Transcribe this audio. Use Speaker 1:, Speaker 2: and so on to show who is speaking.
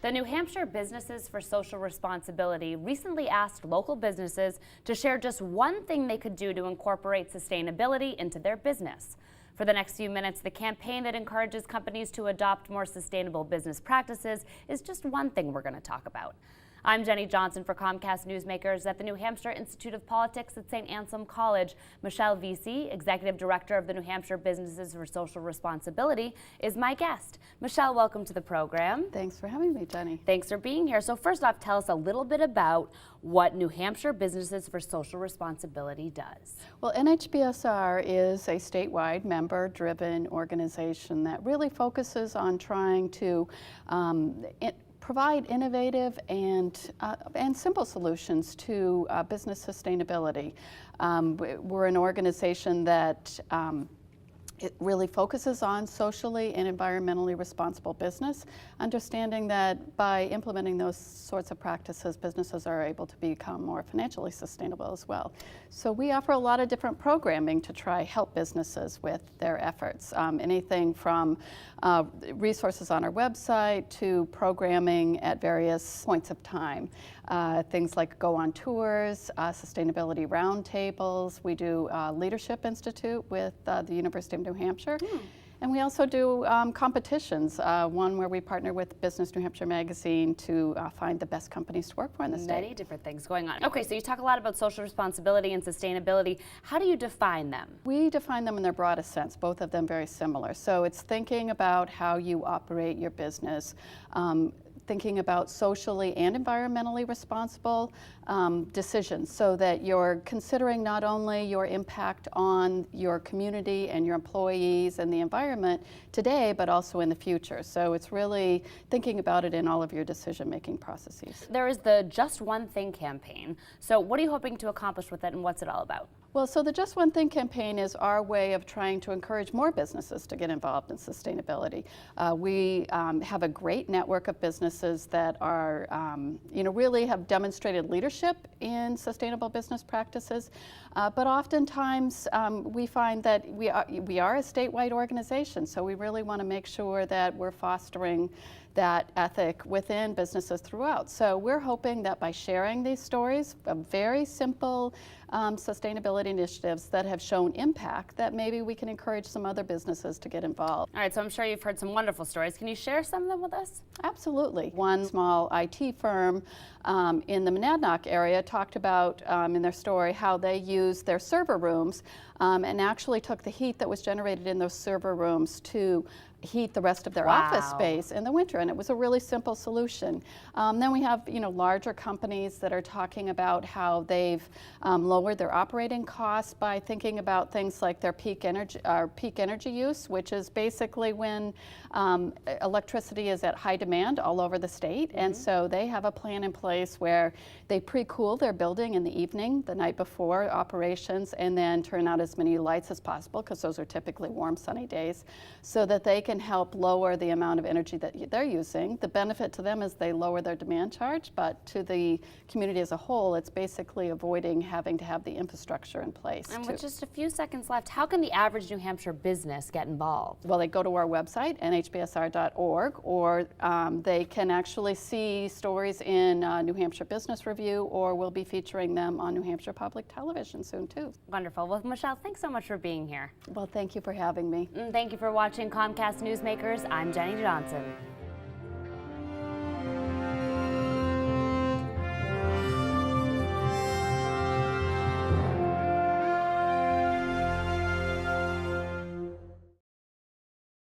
Speaker 1: The New Hampshire Businesses for Social Responsibility recently asked local businesses to share just one thing they could do to incorporate sustainability into their business. For the next few minutes, the campaign that encourages companies to adopt more sustainable business practices is just one thing we're going to talk about. I'm Jenny Johnson for Comcast Newsmakers at the New Hampshire Institute of Politics at St. Anselm College. Michelle Veasey, Executive Director of the New Hampshire Businesses for Social Responsibility, is my guest. Michelle, welcome to the program.
Speaker 2: Thanks for having me, Jenny.
Speaker 1: Thanks for being here. So first off, tell us a little bit about what New Hampshire Businesses for Social Responsibility does.
Speaker 2: Well, NHBSR is a statewide member-driven organization that really focuses on trying to provide innovative and simple solutions to business sustainability. We're an organization that it really focuses on socially and environmentally responsible business, understanding that by implementing those sorts of practices, businesses are able to become more financially sustainable as well. So we offer a lot of different programming to try help businesses with their efforts. Anything from resources on our website to programming at various points of time. Things like go on tours, sustainability roundtables. We do Leadership Institute with the University of New Hampshire. And we also do competitions, one where we partner with Business New Hampshire magazine to find the best companies to work for in the state.
Speaker 1: Many different things going on. Okay, so you talk a lot about social responsibility and sustainability. How do you define them?
Speaker 2: We define them in their broadest sense, both of them very similar. So it's thinking about how you operate your business, thinking about socially and environmentally responsible decisions so that you're considering not only your impact on your community and your employees and the environment today, but also in the future. So it's really thinking about it in all of your decision-making processes.
Speaker 1: There is the Just One Thing campaign. So what are you hoping to accomplish with it, and what's it all about?
Speaker 2: Well, so the Just One Thing campaign is our way of trying to encourage more businesses to get involved in sustainability. We have a great network of businesses that are, really have demonstrated leadership in sustainable business practices. But oftentimes we find that we are a statewide organization, so we really want to make sure that we're fostering that ethic within businesses throughout. So we're hoping that by sharing these stories of very simple sustainability initiatives that have shown impact, that maybe we can encourage some other businesses to get involved.
Speaker 1: All right, so I'm sure you've heard some wonderful stories. Can you share some of them with us?
Speaker 2: Absolutely. One small IT firm in the Monadnock area talked about in their story how they used their server rooms and actually took the heat that was generated in those server rooms to heat the rest of their office space in the winter, and it was a really simple solution. Then we have larger companies that are talking about how they've lowered their operating costs by thinking about things like their peak energy use, which is basically when electricity is at high demand all over the state. And so they have a plan in place where they pre-cool their building in the evening, the night before operations, and then turn out as many lights as possible, because those are typically warm, sunny days, so that they can help lower the amount of energy that they're using. The benefit to them is they lower their demand charge, but to the community as a whole, it's basically avoiding having to have the infrastructure in place.
Speaker 1: And with just a few seconds left, how can the average New Hampshire business get involved?
Speaker 2: Well, they go to our website, nhbsr.org, or they can actually see stories in New Hampshire Business Review, or we'll be featuring them on New Hampshire Public Television soon, too.
Speaker 1: Wonderful. Well, Michelle, thanks so much for being here.
Speaker 2: Well, thank you for having me.
Speaker 1: And thank you for watching Comcast Newsmakers. I'm Jenny Johnson.